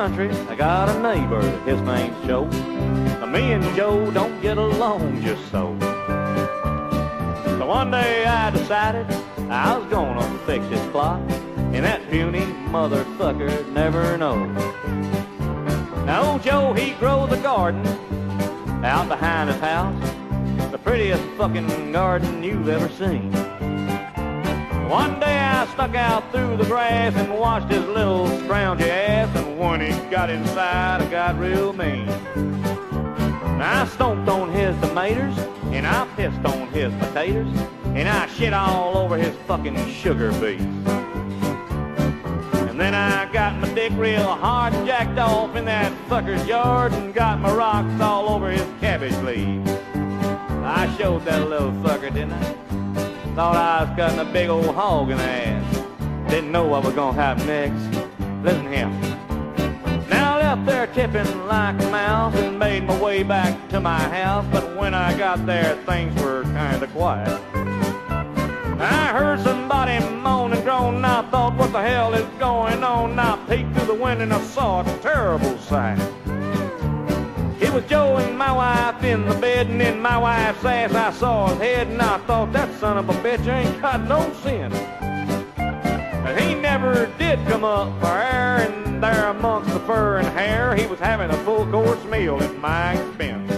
country, I got a neighbor, his name's Joe. Me and Joe don't get along just so. So one day I decided I was gonna fix his clock, and that puny motherfucker never knows. Now old Joe, he grows a garden out behind his house, the prettiest fucking garden you've ever seen. One day I stuck out through the grass and watched his little scroungy ass, and when he got inside, I got real mean. I stomped on his tomatoes, and I pissed on his potatoes, and I shit all over his fucking sugar beets. And then I got my dick real hard and jacked off in that fucker's yard, and got my rocks all over his cabbage leaves. I showed that little fucker, didn't I? Thought I was cutting a big old hog in the ass. Didn't know what was gonna happen next. Listen to him. Now I left there tipping like a mouse and made my way back to my house, but when I got there, things were kinda quiet. I heard somebody moan and groan, and I thought, what the hell is going on? And I peeked through the window and I saw a terrible sight. It was Joe and my wife in the bed, and in my wife's ass I saw his head, and I thought, that son of a bitch ain't got no sense. And he never did come up for air, and there amongst the fur and hair, he was having a full-course meal at my expense.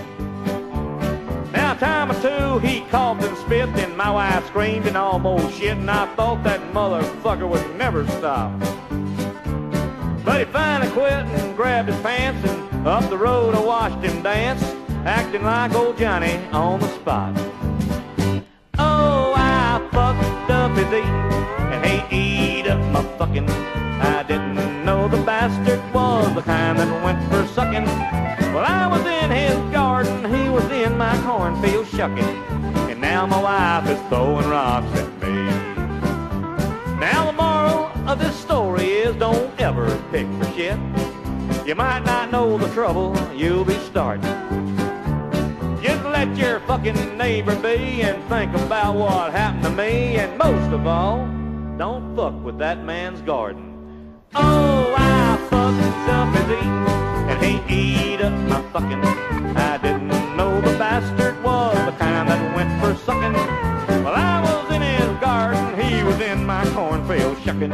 Now a time or two he coughed and spit, and my wife screamed and almost shit, and I thought that motherfucker would never stop. But he finally quit and grabbed his pants, and up the road I watched him dance, acting like old Johnny on the spot. Oh, I fucked up his eating, and he ate up my fucking. I didn't know the bastard was the kind that went for sucking. Well, I was in his garden, he was in my cornfield shucking, and now my wife is throwing rocks at me. Now the moral of this story is, don't ever pick for shit. You might not know the trouble you'll be starting. Just let your fucking neighbor be and think about what happened to me, and most of all, don't fuck with that man's garden. Oh, I fucked up his eating, and he ate up my fucking. I didn't know the bastard was the kind that went for sucking. Well, I was in his garden, he was in my cornfield shucking.